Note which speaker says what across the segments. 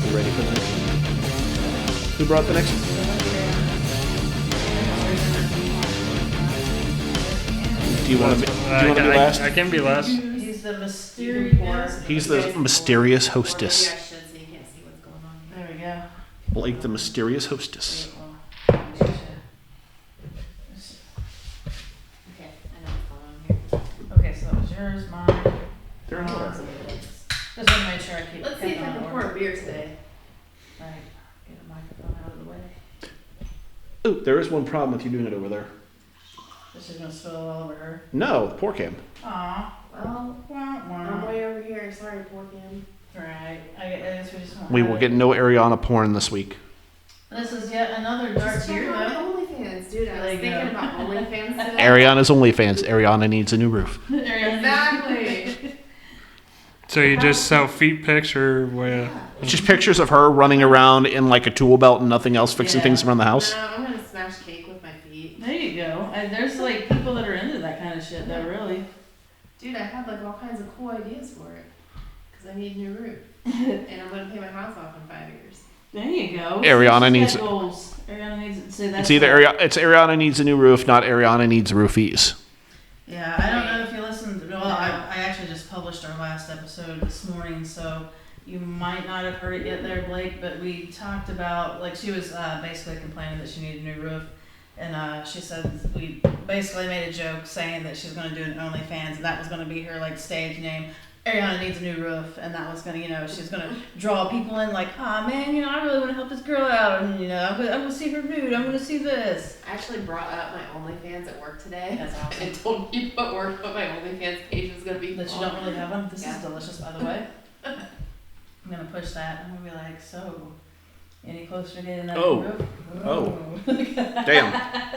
Speaker 1: be ready for the next one. Who brought the next one? Do you want to be last?
Speaker 2: I can be last.
Speaker 3: He's the mysterious.
Speaker 1: He's the mysterious hostess.
Speaker 4: So you can't see what's going on here.
Speaker 3: There we go.
Speaker 1: Blake, the mysterious hostess.
Speaker 4: Okay, I know what's going on here.
Speaker 3: Okay, so that was yours, mine.
Speaker 1: They're in order.
Speaker 3: Just want to make sure I keep.
Speaker 4: Let's see if I can pour a beer today.
Speaker 3: Right. Get a microphone out of the way.
Speaker 1: Ooh, there is one problem with you doing it over there.
Speaker 3: This is gonna spill all over her.
Speaker 1: No, the pour cam.
Speaker 3: Aw.
Speaker 4: Well, I'm way over here. Sorry, poor Kim.
Speaker 3: Right. I guess we just want.
Speaker 1: We will get no Ariana porn this week.
Speaker 3: This is yet another dark
Speaker 4: Just check
Speaker 3: beer,
Speaker 4: out
Speaker 3: though.
Speaker 4: OnlyFans, dude. I was
Speaker 3: There you
Speaker 4: thinking
Speaker 3: go.
Speaker 4: about OnlyFans today.
Speaker 1: Ariana's OnlyFans. Ariana needs a new roof.
Speaker 4: Exactly.
Speaker 2: So you just sell feet pics or what?
Speaker 1: It's just pictures of her running around in like a tool belt and nothing else, fixing
Speaker 3: Yeah.
Speaker 1: things around the house.
Speaker 4: No, I'm gonna smash cake with my feet.
Speaker 3: There you go. And there's like people that are into that kind of shit, though, really.
Speaker 4: Dude, I had like all kinds of cool ideas for it. Because I need a new roof. And I'm gonna pay my house off in 5 years.
Speaker 3: There you go.
Speaker 1: Ariana
Speaker 3: She's
Speaker 1: needs-
Speaker 3: got goals. Ariana needs to say
Speaker 1: It's either Ariana needs a new roof, not Ariana needs roofies.
Speaker 3: Yeah, I don't know if you listened. Well, I actually just published our last episode this morning, so you might not have heard it yet there, Blake, but we talked about, like, she was basically complaining that she needed a new roof. And she said we basically made a joke saying that she's going to do an OnlyFans, and that was going to be her, like, stage name. Ariana needs a new roof, and that was going to, she's going to draw people in, like, man, I really want to help this girl out, and, I'm going to see her nude, I'm going to see this.
Speaker 4: I actually brought up my OnlyFans at work today.
Speaker 3: That's awesome.
Speaker 4: And told people at work what my OnlyFans page was gonna be.
Speaker 3: That you don't really have one? This
Speaker 4: Yeah.
Speaker 3: is delicious, by the way. I'm going to push that, I'm going to be like, so, any closer to getting that
Speaker 1: Oh.
Speaker 3: roof?
Speaker 1: Oh. Damn.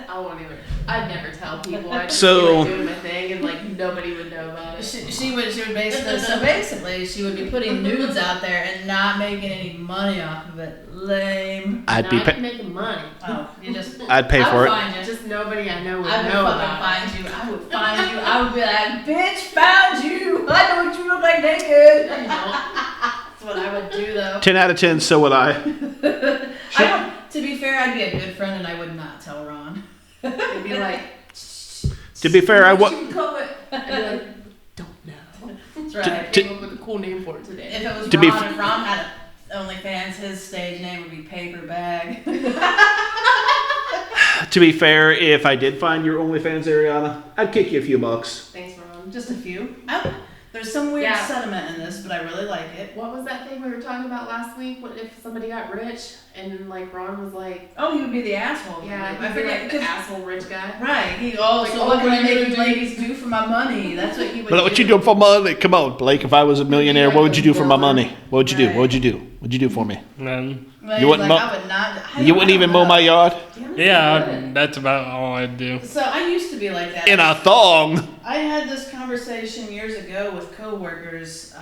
Speaker 4: I won't even. I'd never tell people. I'd just
Speaker 1: So-
Speaker 4: be like doing my thing and like nobody would know about it.
Speaker 3: She would basically she would be putting nudes out there and not making any money off of it. Lame.
Speaker 1: I'd be
Speaker 4: Not making money.
Speaker 3: Oh, you just
Speaker 1: I'd pay
Speaker 3: I
Speaker 1: for
Speaker 3: would
Speaker 1: it.
Speaker 3: find you.
Speaker 4: Just nobody I know would
Speaker 3: I would
Speaker 4: know
Speaker 3: fucking
Speaker 4: about it.
Speaker 3: find you. I would find you. I would be like, bitch, found you. I know what you look like naked.
Speaker 4: No, you don't.
Speaker 3: That's what I would do though.
Speaker 1: 10 out of 10, so would I.
Speaker 3: To be fair, I'd be a good friend and I would not tell Ron.
Speaker 4: It'd be like.
Speaker 1: To be fair, I
Speaker 4: what
Speaker 1: would.
Speaker 4: you call it? I'd be like, don't know.
Speaker 3: That's right.
Speaker 1: To-
Speaker 4: Came up with a cool name for it today.
Speaker 3: If it was
Speaker 1: To
Speaker 3: Ron,
Speaker 1: be
Speaker 3: if Ron had OnlyFans, his stage name would be Paper Bag.
Speaker 1: To be fair, if I did find your OnlyFans, Ariana, I'd kick you a few bucks.
Speaker 4: Thanks, Ron.
Speaker 3: Just a few. There's some weird
Speaker 4: Yeah.
Speaker 3: sentiment in this, but I really like it.
Speaker 4: What was that thing we were talking about last week? What if somebody got rich and like Ron was like,
Speaker 3: Oh, he would be the asshole.
Speaker 4: yeah,
Speaker 3: I
Speaker 4: he'd be
Speaker 3: forget.
Speaker 4: like the asshole rich guy.
Speaker 3: Right.
Speaker 4: Like,
Speaker 3: So what can I
Speaker 4: you
Speaker 3: make
Speaker 4: gonna
Speaker 3: you
Speaker 4: do?
Speaker 3: ladies do for my money? That's what he would
Speaker 1: But what you do for money? Come on, Blake. If I was a millionaire, what would you do for my money? What would you do?
Speaker 3: Right.
Speaker 1: What would you do? What'd you do for me?
Speaker 2: None.
Speaker 3: Well,
Speaker 1: You
Speaker 3: he's
Speaker 1: wouldn't
Speaker 3: like,
Speaker 1: mow-
Speaker 3: I would not.
Speaker 1: You wouldn't even mow my yard
Speaker 4: Damn,
Speaker 2: Yeah,
Speaker 4: that's good.
Speaker 2: that's about all I do.
Speaker 3: So I used to be like that.
Speaker 1: in a thong.
Speaker 3: I had this conversation years ago with coworkers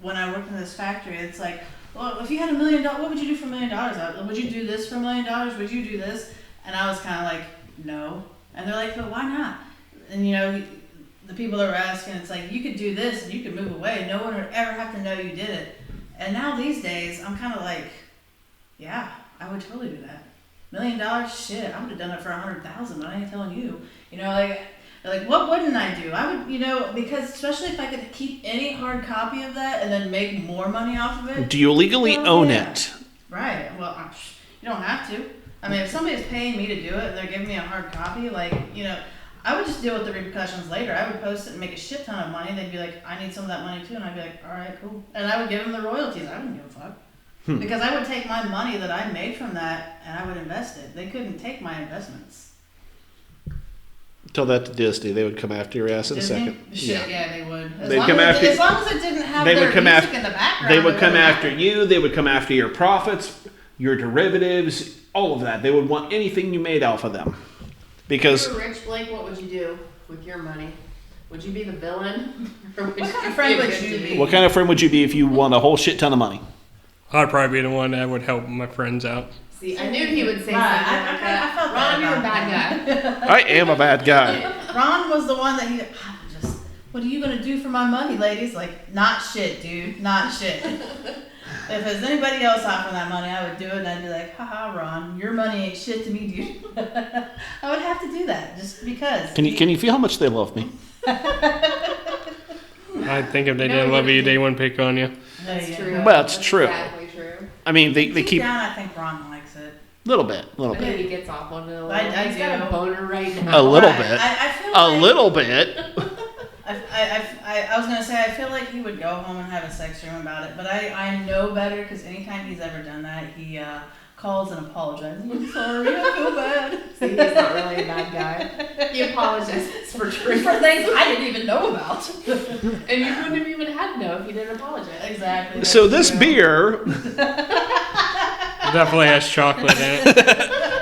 Speaker 3: when I worked in this factory. It's like, well, if you had $1 million, what would you do for $1 million? Would you do this for $1 million? Would you do this? And I was kind of like, no. And they're like, but why not? And the people that were asking, it's like, you could do this and you could move away. No one would ever have to know you did it. And now these days, I'm kind of like, yeah, I would totally do that. $1 million, shit, I would have done it for 100,000, but I ain't telling you. Like, what wouldn't I do? I would, because especially if I could keep any hard copy of that and then make more money off of it.
Speaker 1: Do you legally
Speaker 3: Hell
Speaker 1: own
Speaker 3: yeah.
Speaker 1: it?
Speaker 3: Right. Well, you don't have to. I mean, if somebody's paying me to do it and they're giving me a hard copy, I would just deal with the repercussions later. I would post it and make a shit ton of money. They'd be like, I need some of that money too. And I'd be like, all right, cool. And I would give them the royalties. I wouldn't give a fuck. Because I would take my money that I made from that and I would invest it. They couldn't take my investments.
Speaker 1: Tell that to Disney. They would come after your ass in a
Speaker 3: Disney?
Speaker 1: second.
Speaker 3: Shit, yeah, they would.
Speaker 1: They'd come after-
Speaker 3: as long as it didn't have
Speaker 1: they
Speaker 3: their
Speaker 1: would come
Speaker 3: music
Speaker 1: after-
Speaker 3: in the background.
Speaker 1: They would
Speaker 3: it
Speaker 1: come
Speaker 3: wouldn't
Speaker 1: after
Speaker 3: matter.
Speaker 1: you. They would come after your profits, your derivatives, all of that. They would want anything you made off of them. Because
Speaker 4: If you were rich, Blake, what would you do with your money? Would you be the villain? Or would
Speaker 3: What kind of
Speaker 4: be
Speaker 3: friend
Speaker 4: a
Speaker 3: would
Speaker 4: good
Speaker 3: you
Speaker 4: dude?
Speaker 3: be?
Speaker 1: what kind of friend would you be if you won a whole shit ton of money?
Speaker 2: I'd probably be the one that would help my friends out.
Speaker 4: See, I knew he would say
Speaker 3: Right,
Speaker 4: something
Speaker 3: I
Speaker 4: like that.
Speaker 3: felt that
Speaker 4: Ron, you're a
Speaker 3: about
Speaker 4: bad guy.
Speaker 1: I am a bad guy.
Speaker 3: Ron was the one that what are you gonna do for my money, ladies? Like, not shit, dude, not shit. If there's anybody else offering that money, I would do it, and I'd be like, haha, Ron, your money ain't shit to me, dude. I would have to do that, just because.
Speaker 1: Can you feel how much they love me?
Speaker 2: I think if they
Speaker 4: No,
Speaker 2: didn't
Speaker 4: you
Speaker 2: love you,
Speaker 4: wouldn't.
Speaker 2: they wouldn't pick on you.
Speaker 4: That's
Speaker 3: Yeah.
Speaker 4: true.
Speaker 1: Well, it's
Speaker 4: That's
Speaker 1: true.
Speaker 4: Exactly true.
Speaker 1: I mean, they
Speaker 3: Deep
Speaker 1: keep
Speaker 3: down, I think Ron likes it.
Speaker 1: little bit.
Speaker 4: I think he gets off on it a little.
Speaker 3: I
Speaker 4: He's got
Speaker 3: do.
Speaker 4: a boner right now.
Speaker 1: A little
Speaker 3: Right.
Speaker 1: bit.
Speaker 3: I feel
Speaker 1: A
Speaker 3: like,
Speaker 1: little bit.
Speaker 3: I was gonna say, I feel like he would go home and have a sex dream about it, but I know better, because anytime he's ever done that, he calls and apologizes. I'm sorry, I feel bad.
Speaker 4: See, he's not really a bad guy. He apologizes for
Speaker 3: For things I didn't even know about.
Speaker 4: and you wouldn't have even had to know if you didn't apologize.
Speaker 3: Exactly.
Speaker 1: So
Speaker 3: that's
Speaker 1: this
Speaker 3: true.
Speaker 1: beer
Speaker 2: Definitely has chocolate in it.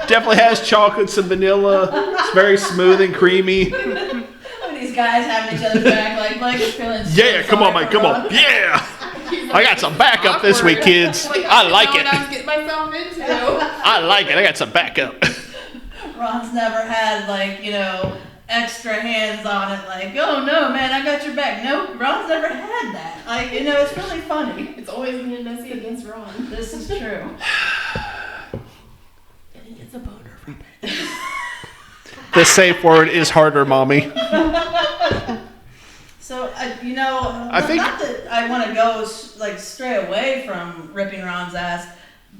Speaker 1: definitely has chocolate, some vanilla. It's very smooth and creamy.
Speaker 3: When these guys having each other's back, like feeling. so
Speaker 1: Yeah, come on,
Speaker 3: sorry
Speaker 1: man,
Speaker 3: for
Speaker 1: come on.
Speaker 3: Ron.
Speaker 1: Yeah.
Speaker 4: He's
Speaker 1: I got some backup this week, kids.
Speaker 4: Like,
Speaker 1: I like
Speaker 4: didn't know what I
Speaker 1: it.
Speaker 4: was getting myself into.
Speaker 1: I like it. I got some backup.
Speaker 3: Ron's never had, extra hands on it, oh no, man, I got your back. No, Ron's never had that. It's really funny.
Speaker 4: It's always me and Nessie against Ron.
Speaker 3: This is true.
Speaker 4: And he gets a boner from it.
Speaker 1: The safe word is harder, mommy.
Speaker 3: So,
Speaker 1: I
Speaker 3: not
Speaker 1: think-
Speaker 3: that I want to go, stray away from ripping Ron's ass,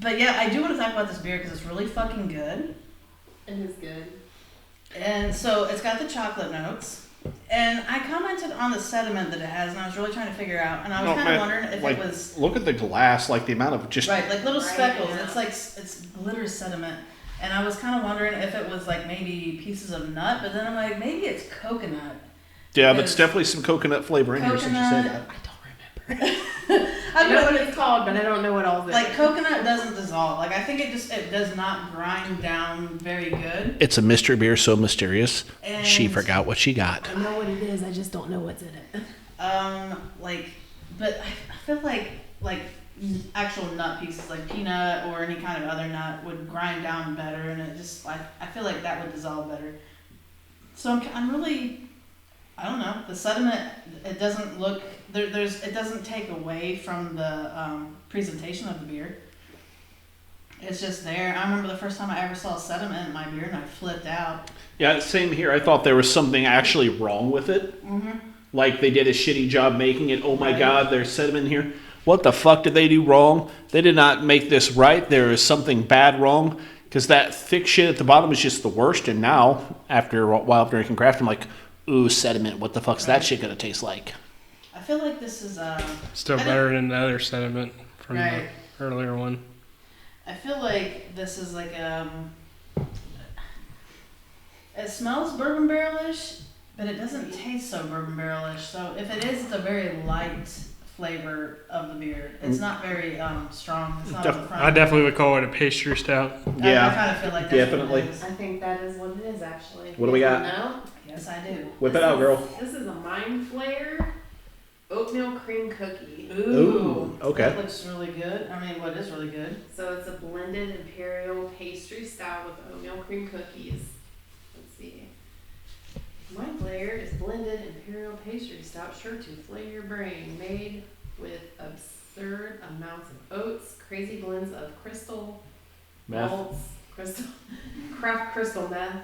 Speaker 3: but yeah, I do want to talk about this beer because it's really fucking good.
Speaker 4: It is good.
Speaker 3: And so it's got the chocolate notes. And I commented on the sediment that it has, and I was really trying to figure out, and I was
Speaker 1: Oh,
Speaker 3: kind of
Speaker 1: man,
Speaker 3: wondering if it was,
Speaker 1: look at the glass, the amount of just.
Speaker 3: right, little
Speaker 4: Right,
Speaker 3: speckles.
Speaker 4: yeah.
Speaker 3: It's glitter sediment. And I was kind of wondering if it was maybe pieces of nut, but then I'm like, maybe it's coconut.
Speaker 1: Yeah, but it's definitely some coconut flavor in here since you say that.
Speaker 4: I don't remember.
Speaker 3: I
Speaker 4: I know what it's called, but I don't know what all of it.
Speaker 3: Coconut doesn't dissolve. I think it does not grind down very good.
Speaker 1: It's a mystery beer so mysterious.
Speaker 3: And
Speaker 1: She forgot what she got.
Speaker 4: I know what it is. I just don't know what's in it.
Speaker 3: But I feel like actual nut pieces, like peanut or any kind of other nut, would grind down better, and it just I feel like that would dissolve better. So I'm really, I don't know, the sediment. It doesn't look it doesn't take away from the presentation of the beer. It's just there. I remember the first time I ever saw sediment in my beer, and I flipped out.
Speaker 1: Yeah, same here. I thought there was something actually wrong with it.
Speaker 3: Mm-hmm.
Speaker 1: Like they did a shitty job making it. Oh my
Speaker 3: Right.
Speaker 1: God, there's sediment here. What the fuck did they do wrong? They did not make this right. There is something bad wrong. Because that thick shit at the bottom is just the worst. And now, after a while of drinking craft, I'm like, ooh, sediment. What the fuck's that
Speaker 3: Right.
Speaker 1: shit gonna taste like?
Speaker 3: I feel like this is
Speaker 2: Still
Speaker 3: I don't-
Speaker 2: better than the other sediment from
Speaker 3: Right.
Speaker 2: the earlier one.
Speaker 3: I feel like this is it smells bourbon barrelish, but it doesn't taste so bourbon barrelish. So if it is, it's a very light flavor of the beer. It's not very strong. It's not on the front.
Speaker 2: I definitely would call it a pastry stout.
Speaker 3: I
Speaker 1: Yeah,
Speaker 3: kind of feel like that's
Speaker 1: definitely.
Speaker 3: What it is.
Speaker 4: I think that is what it is, actually.
Speaker 1: What do we got?
Speaker 4: No?
Speaker 3: Yes, I do.
Speaker 1: Whip it out, girl.
Speaker 4: This is a Mind Flayer oatmeal cream cookie.
Speaker 1: Ooh, okay.
Speaker 3: That looks really good. I mean, what is really good?
Speaker 4: So it's a blended imperial pastry stout with oatmeal cream cookies. Let's see. Mind Flayer is blended imperial pastry stout sure to flay your brain. Made with absurd amounts of oats, crazy blends of crystal
Speaker 1: Meth.
Speaker 4: malts, craft crystal meth,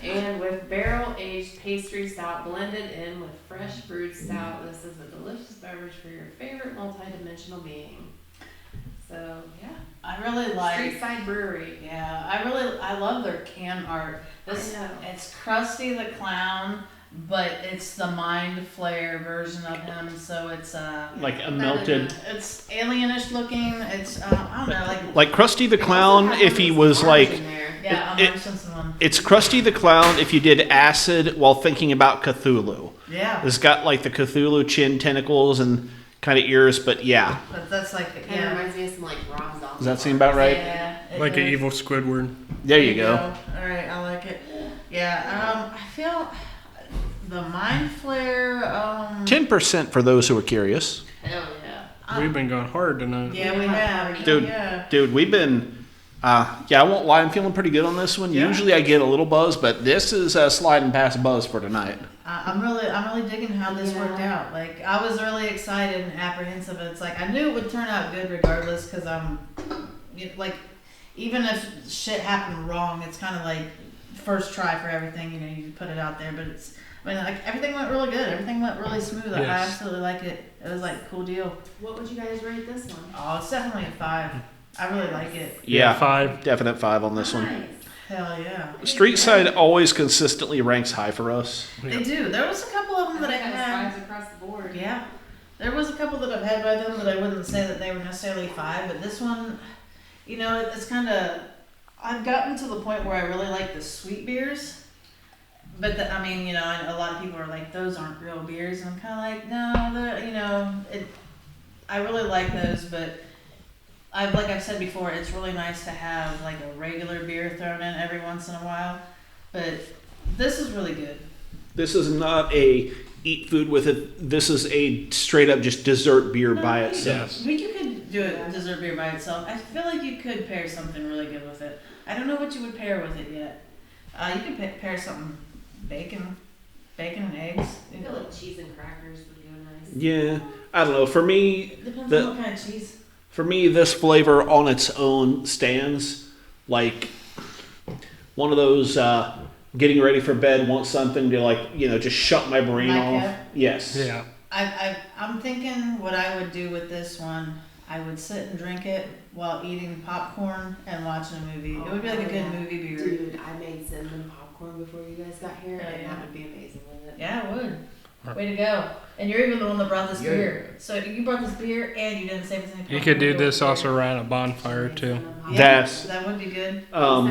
Speaker 4: and with barrel-aged pastry stout blended in with fresh brewed stout. This is a delicious beverage for your favorite multi-dimensional being. So, yeah.
Speaker 3: I really like.
Speaker 4: Street Side Brewery.
Speaker 3: Yeah, I love their can art. This
Speaker 4: I know.
Speaker 3: It's Krusty the Clown, but it's the Mind Flayer version of him. So it's
Speaker 1: Like a melted.
Speaker 3: it's alienish looking. It's I don't know,
Speaker 1: Like Krusty the Clown, if he was like.
Speaker 3: yeah, I'm
Speaker 1: it-
Speaker 3: Simpson one.
Speaker 1: It's Krusty the Clown if you did acid while thinking about Cthulhu.
Speaker 3: Yeah,
Speaker 1: It's got like the Cthulhu chin tentacles and kind of ears, but yeah.
Speaker 3: but that's like
Speaker 4: Kind of
Speaker 3: yeah.
Speaker 4: reminds me of some like Rob Zombie.
Speaker 1: Does that seem about right?
Speaker 3: Yeah, it
Speaker 2: Like an
Speaker 3: is.
Speaker 2: evil Squidward.
Speaker 1: There you go.
Speaker 3: All right, I like it. Yeah, I feel the Mind Flayer.
Speaker 1: 10% for those who are curious.
Speaker 4: Hell yeah.
Speaker 2: We've been going hard tonight.
Speaker 3: Yeah, we have.
Speaker 1: Dude,
Speaker 3: Yeah.
Speaker 1: dude, we've been. Yeah, I won't lie. I'm feeling pretty good on this one.
Speaker 3: Yeah.
Speaker 1: Usually I get a little buzz, but this is sliding past buzz for tonight.
Speaker 3: I'm really digging how this
Speaker 4: Yeah.
Speaker 3: worked out. Like, I was really excited and apprehensive. It's like, I knew it would turn out good regardless, because like, even if shit happened wrong, it's kind of like first try for everything, you put it out there, but like, everything went really good. Everything went really smooth. I
Speaker 2: Yes.
Speaker 3: absolutely like it. It was like a cool deal.
Speaker 4: What would you guys rate this one?
Speaker 3: Oh, it's definitely a 5. I really like it.
Speaker 1: Yeah,
Speaker 2: 5.
Speaker 1: definite 5 on this one.
Speaker 4: Nice.
Speaker 3: Hell yeah.
Speaker 1: Street side always consistently ranks high for us.
Speaker 3: They do. There was a couple of them that I
Speaker 4: think
Speaker 3: had.
Speaker 4: was 5s across the board.
Speaker 3: Yeah. There was a couple that I've had by them that I wouldn't say that they were necessarily 5, but this one, it's kind of, I've gotten to the point where I really like the sweet beers. But a lot of people are like, those aren't real beers, and I'm kind of like, no, I really like those, but like I've said before, it's really nice to have like a regular beer thrown in every once in a while. But this is really good.
Speaker 1: This is not a eat food with it. This is a straight up just dessert beer by itself.
Speaker 2: Yes.
Speaker 3: You could do a dessert beer by itself. I feel like you could pair something really good with it. I don't know what you would pair with it yet. You could pair something bacon and eggs.
Speaker 4: I feel like cheese and crackers would go nice.
Speaker 1: Yeah, I don't know. For me,
Speaker 3: Depends
Speaker 1: the-
Speaker 3: on what kind of cheese.
Speaker 1: For me, this flavor on its own stands like one of those getting ready for bed, want something to just shut my brain off.
Speaker 3: Nightcap?
Speaker 1: Yes.
Speaker 2: Yeah.
Speaker 3: I'm thinking what I would do with this one. I would sit and drink it while eating popcorn and watching a movie. It would be like a good movie beer.
Speaker 4: Dude, I made cinnamon popcorn before you guys got here,
Speaker 3: Hell
Speaker 4: and
Speaker 3: yeah.
Speaker 4: that would be amazing, wouldn't it?
Speaker 3: Yeah, it would. Way to go. And you're even the one that brought this beer. So you brought this beer and you didn't save us any popcorn.
Speaker 2: You could do this also around a bonfire too.
Speaker 3: Yeah,
Speaker 1: That's-
Speaker 3: that would be good.
Speaker 1: Um,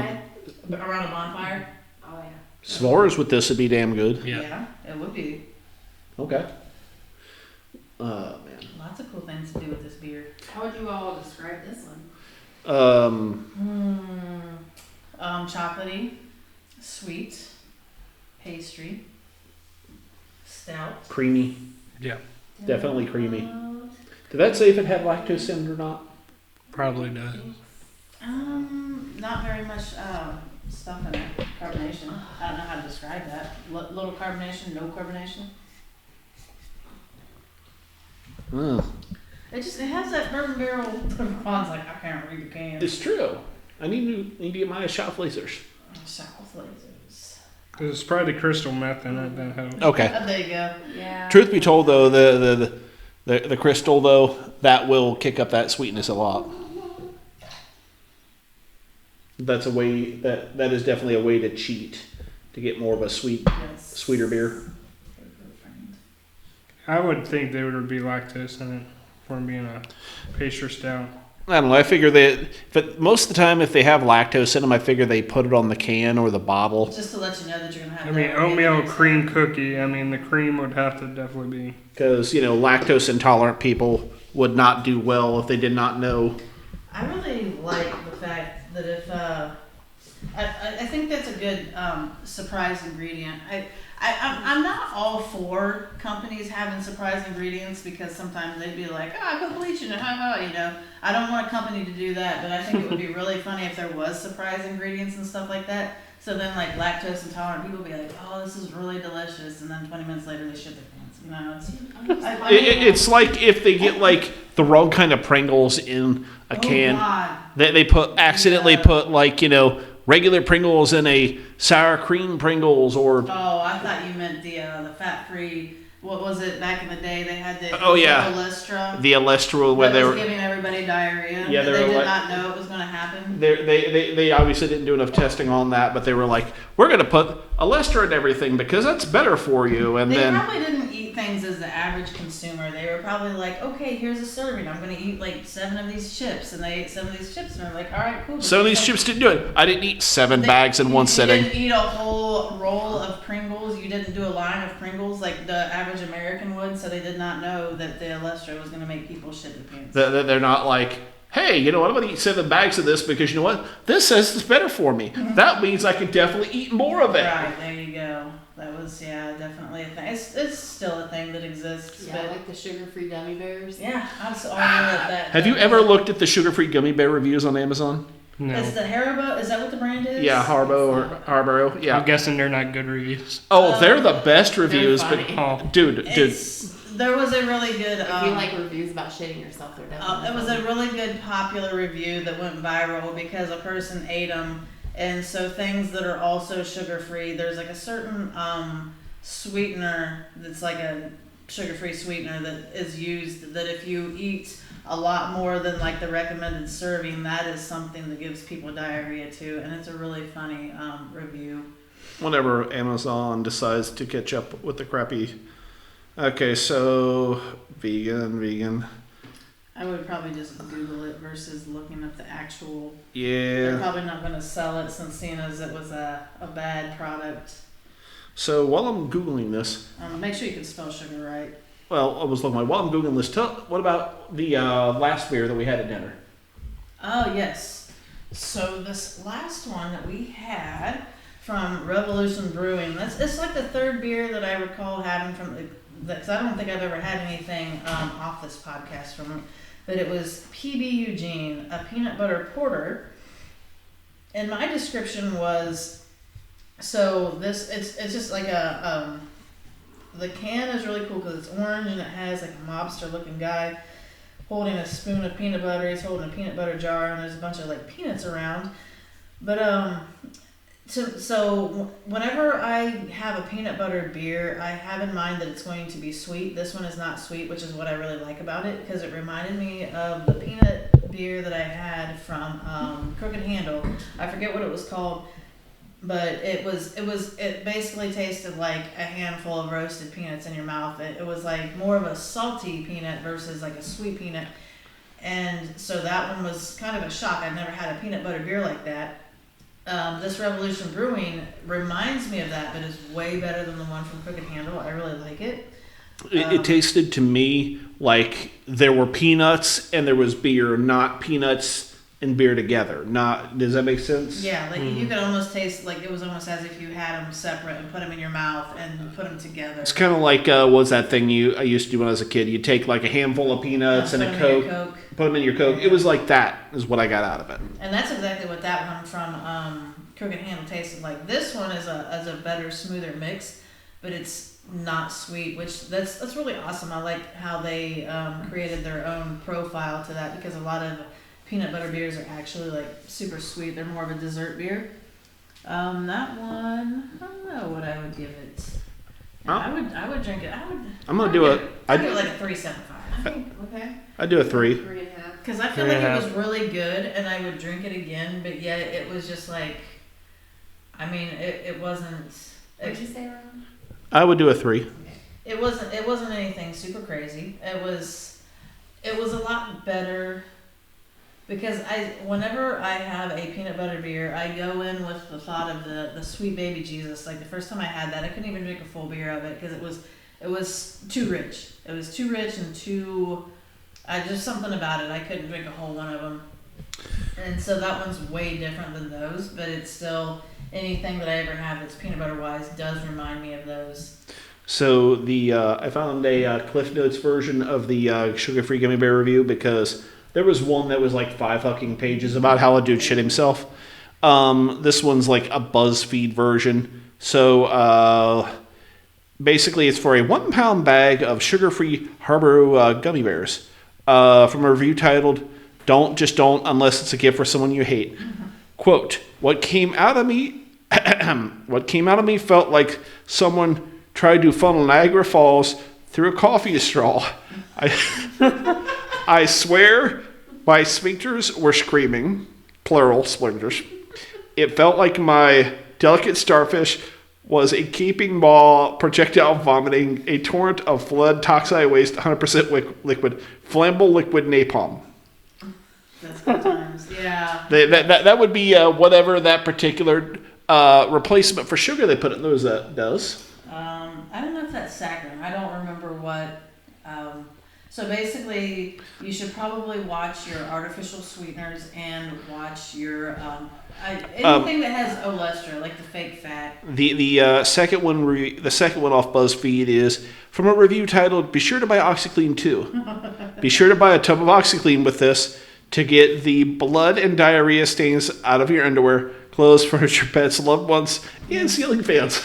Speaker 3: Around a bonfire.
Speaker 4: Oh yeah.
Speaker 1: s'mores with this would be damn good.
Speaker 2: Yeah.
Speaker 3: It would be.
Speaker 1: Okay. Man.
Speaker 3: Lots of cool things to do with this beer.
Speaker 4: How would you all describe this one?
Speaker 3: Chocolatey, sweet, pastry, stout.
Speaker 1: Creamy.
Speaker 2: Yeah.
Speaker 1: Definitely creamy. Did that say if it had lactose in it or not?
Speaker 2: Probably does.
Speaker 3: Not very much stuff in it. Carbonation. I don't know how to describe that. Little carbonation, no carbonation. It has that bourbon barrel. Ron's like, I can't read the can.
Speaker 1: It's true. I need to get my shot lasers.
Speaker 3: South lasers.
Speaker 2: Because it's probably crystal meth in it that helps.
Speaker 1: Okay.
Speaker 3: There you go.
Speaker 4: Yeah.
Speaker 1: Truth be told, though, the crystal though that will kick up that sweetness a lot. That's a way that is definitely a way to cheat to get more of a
Speaker 3: Yes.
Speaker 1: sweeter beer.
Speaker 2: I would think there would be lactose in it for being a pastry stout.
Speaker 1: I don't know. I figure that most of the time, if they have lactose in them, I figure they put it on the can or the bottle.
Speaker 3: Just to let you know that you're gonna have.
Speaker 2: I mean,
Speaker 3: that
Speaker 2: oatmeal
Speaker 3: next
Speaker 2: cream
Speaker 3: time.
Speaker 2: cookie. I mean, the cream would have to definitely be.
Speaker 1: Because, lactose intolerant people would not do well if they did not know.
Speaker 3: I really like the fact that if I think that's a good surprise ingredient. I'm not all for companies having surprise ingredients because sometimes they'd be like, I put bleach in it, I don't want a company to do that, but I think it would be really funny if there was surprise ingredients and stuff like that. So then, like, lactose intolerant people would be like, oh, this is really delicious, and then 20 minutes later they shit their pants.
Speaker 1: It's like if they get like the wrong kind of Pringles in a can.
Speaker 3: God.
Speaker 1: They accidentally put regular Pringles in a sour cream Pringles or.
Speaker 3: Oh, I thought you meant the fat-free. What was it back in the day? They had the Olestra.
Speaker 1: The Olestra where
Speaker 3: that
Speaker 1: they
Speaker 3: was
Speaker 1: were
Speaker 3: giving everybody diarrhea.
Speaker 1: Yeah,
Speaker 3: they
Speaker 1: they were
Speaker 3: did
Speaker 1: like-
Speaker 3: not know it was going to happen.
Speaker 1: they obviously didn't do enough testing on that, but they were like, we're gonna put Olestra in everything because that's better for you. And
Speaker 3: They
Speaker 1: then
Speaker 3: probably didn't eat things as the average consumer. They were probably like, okay, here's a serving. I'm going to eat like 7 of these chips, and they ate some of these chips, and they're like, all right, cool.
Speaker 1: some of these chips didn't do it. I didn't eat 7 bags in one
Speaker 3: You
Speaker 1: sitting.
Speaker 3: didn't eat a whole roll of Pringles. You didn't do a line of Pringles like the average American would, so they did not know that the Olestra was going to make people shit their pants.
Speaker 1: They're not like, hey, you know what? I'm going to eat 7 bags of this because you know what? This says it's better for me. That means I can definitely eat more of it.
Speaker 3: Right, there you go. That was, definitely a thing. It's still a thing that exists.
Speaker 4: Yeah,
Speaker 3: but
Speaker 4: like the sugar-free gummy bears.
Speaker 3: yeah, I'm so all over that.
Speaker 1: Have you ever looked at the sugar-free gummy bear reviews on Amazon?
Speaker 2: No.
Speaker 3: It's the Haribo. Is that what the brand is?
Speaker 1: Yeah, Harborough. Yeah.
Speaker 2: I'm guessing they're not good reviews.
Speaker 1: Oh, they're the best reviews, but
Speaker 4: funny.
Speaker 2: Oh,
Speaker 1: dude.
Speaker 3: There was a really good.
Speaker 4: If you like reviews about shitting yourself, they're definitely.
Speaker 3: It was a really good popular review that went viral because a person ate them, and so things that are also sugar free. There's like a certain sweetener that's like a sugar free sweetener that is used. That if you eat a lot more than like the recommended serving, that is something that gives people diarrhea too, and it's a really funny review.
Speaker 1: Whenever Amazon decides to catch up with the crappy. Okay, so vegan.
Speaker 3: I would probably just Google it versus looking up the actual.
Speaker 1: Yeah.
Speaker 3: They're probably not going to sell it since seeing as it was a bad product.
Speaker 1: So while I'm Googling this,
Speaker 3: Make sure you can spell sugar right.
Speaker 1: well, I was looking while I'm Googling this, what about the last beer that we had at dinner?
Speaker 3: Oh, yes. So this last one that we had from Revolution Brewing, it's like the third beer that I recall having from because I don't think I've ever had anything off this podcast from them, but it was PB Eugene, a peanut butter porter, and my description was, so this it's just like a the can is really cool because it's orange and it has like a mobster looking guy holding a spoon of peanut butter. He's holding a peanut butter jar and there's a bunch of like peanuts around, but So whenever I have a peanut butter beer, I have in mind that it's going to be sweet. This one is not sweet, which is what I really like about it because it reminded me of the peanut beer that I had from Crooked Handle. I forget what it was called, but it basically tasted like a handful of roasted peanuts in your mouth. It was like more of a salty peanut versus like a sweet peanut. And so that one was kind of a shock. I'd never had a peanut butter beer like that. This Revolution Brewing reminds me of that, but is way better than the one from Crooked Handle. I really like it.
Speaker 1: It tasted to me like there were peanuts and there was beer, not peanuts and beer together. Does that make sense?
Speaker 3: Yeah, like you could almost taste like it was almost as if you had them separate and put them in your mouth and put them together.
Speaker 1: It's kind of like what's that thing I used to do when I was a kid? You take like a handful of peanuts and a Coke, put them in your Coke. It was like that is what I got out of it.
Speaker 3: And that's exactly what that one from Crooked Handle tasted like. This one is a better, smoother mix, but it's not sweet, which that's really awesome. I like how they created their own profile to that because a lot of peanut butter beers are actually like super sweet. They're more of a dessert beer. That one, I don't know what I would give it. I would drink it. I'd give it like a 3.75.
Speaker 4: Okay.
Speaker 1: I'd do a 3.
Speaker 4: 3.5.
Speaker 3: Because I feel like it was really good, and I would drink it again. But yet it was just like, I mean, it wasn't.
Speaker 4: What did you say, Ron?
Speaker 1: I would do a 3.
Speaker 3: It wasn't anything super crazy. It was a lot better. Because whenever I have a peanut butter beer, I go in with the thought of the sweet baby Jesus. Like the first time I had that, I couldn't even drink a full beer of it because it was too rich. It was too rich and too, just something about it. I couldn't drink a whole one of them. And so that one's way different than those, but it's still anything that I ever have that's peanut butter wise does remind me of those.
Speaker 1: So I found a Cliff Notes version of the sugar-free gummy bear review because there was one that was like 5 fucking pages about how a dude shit himself. This one's like a BuzzFeed version. So basically it's for a 1 pound bag of sugar-free Harborough gummy bears. From a review titled, Don't unless it's a gift for someone you hate. Quote, what came out of me felt like someone tried to funnel Niagara Falls through a coffee straw. I swear my sphincters were screaming, plural sphincters. It felt like my delicate starfish was a gaping ball projectile vomiting a torrent of flood toxic waste 100% liquid, flammable liquid napalm.
Speaker 3: That's good times, yeah.
Speaker 1: That would be whatever that particular replacement for sugar they put in those does.
Speaker 3: I don't know if that's saccharin. I don't remember what. So basically, you should probably watch your artificial sweeteners and watch your anything that has olestra, like the fake fat.
Speaker 1: The second one off BuzzFeed is from a review titled "Be sure to buy OxyClean too." Be sure to buy a tub of OxyClean with this to get the blood and diarrhea stains out of your underwear, clothes, furniture, pets, loved ones, and ceiling fans.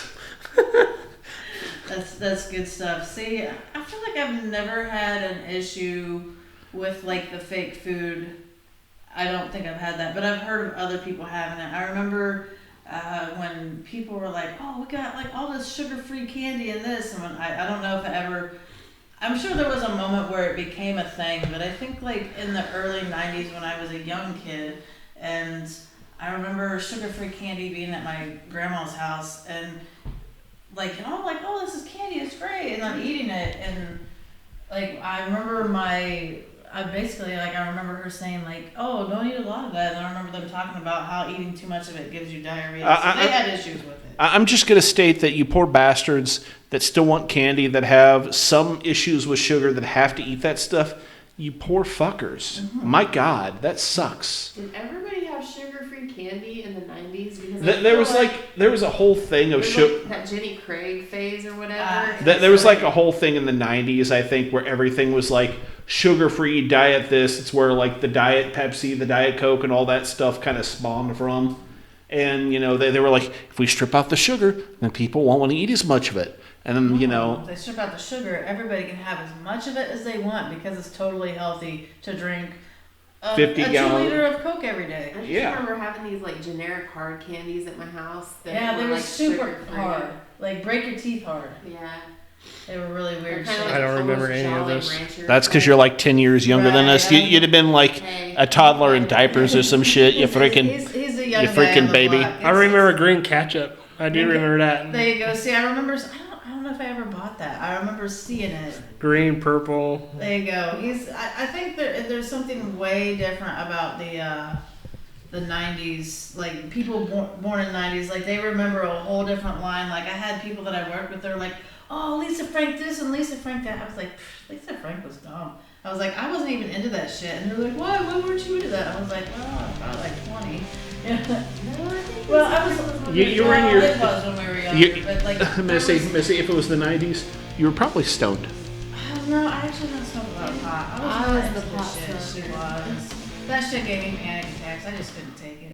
Speaker 3: That's good stuff. See, I feel like I've never had an issue with like the fake food. I don't think I've had that, but I've heard of other people having it. I remember when people were like, "Oh, we got like all this sugar-free candy and this," and when I don't know if I ever. I'm sure there was a moment where it became a thing, but I think like in the early '90s when I was a young kid, and I remember sugar-free candy being at my grandma's house, and like, and I'm like, "Oh, this is candy, it's great," and I'm eating it, and like I remember I remember her saying like, "Oh, don't eat a lot of that," and I remember them talking about how eating too much of it gives you diarrhea. So they had issues with it.
Speaker 1: I'm just going to state that you poor bastards that still want candy, that have some issues with sugar, that have to eat that stuff, you poor fuckers.
Speaker 3: Mhm.
Speaker 1: My God, that sucks.
Speaker 4: Did everybody have sugar-free candy in the 90s? Because
Speaker 1: There was a whole thing of sugar.
Speaker 4: that Jenny Craig phase or whatever.
Speaker 1: There was like a whole thing in the 90s, I think, where everything was like sugar-free, diet this. It's where like the Diet Pepsi, the Diet Coke, and all that stuff kind of spawned from. And, they were like, if we strip out the sugar, then people won't want to eat as much of it. And then,
Speaker 3: If they strip out the sugar, everybody can have as much of it as they want because it's totally healthy to drink
Speaker 1: 50
Speaker 3: a 2
Speaker 1: gallon.
Speaker 3: liter of Coke every day.
Speaker 4: I just
Speaker 1: Yeah.
Speaker 4: remember having these like generic hard candies at my house.
Speaker 3: Yeah, they
Speaker 4: were
Speaker 3: were
Speaker 4: like
Speaker 3: super
Speaker 4: sugar-free.
Speaker 3: hard. Like break your teeth hard.
Speaker 4: Yeah.
Speaker 3: They were really weird
Speaker 4: Kinda
Speaker 3: shit.
Speaker 4: like
Speaker 2: I don't remember
Speaker 4: almost
Speaker 2: any of
Speaker 4: Jolly
Speaker 2: this.
Speaker 4: Ranchers,
Speaker 1: That's because you're like 10 years younger than
Speaker 3: Right,
Speaker 1: us.
Speaker 3: yeah.
Speaker 1: You'd have been like
Speaker 4: Hey.
Speaker 1: a toddler in diapers or some shit. You freaking.
Speaker 3: He's a young
Speaker 1: you
Speaker 3: guy
Speaker 1: freaking
Speaker 3: on the
Speaker 1: baby.
Speaker 3: block.
Speaker 2: I remember green ketchup. I do remember that.
Speaker 3: There you go. See, I remember. I don't know if I ever bought that. I remember seeing it.
Speaker 2: Green, purple.
Speaker 3: There you go. I think there's something way different about the 90s. Like people born in the 90s, like they remember a whole different line. Like I had people that I worked with. They're like, "Oh, Lisa Frank this and Lisa Frank that." I was like, Lisa Frank was dumb. I was like, I wasn't even into that shit. And they're like, "Why? Why weren't you into that?" I was like, "Well, I was about like 20." Well, I was.
Speaker 1: You were in your.
Speaker 3: It was when we were younger, but like.
Speaker 1: Missy, if it was the 90s, you were probably stoned.
Speaker 3: No, I actually don't smoke a lot of pot. I
Speaker 4: I
Speaker 3: was
Speaker 4: was
Speaker 3: into
Speaker 4: the
Speaker 3: this
Speaker 4: pot
Speaker 3: shit. She
Speaker 4: smoker.
Speaker 3: was. That shit gave me panic attacks. I just couldn't take it.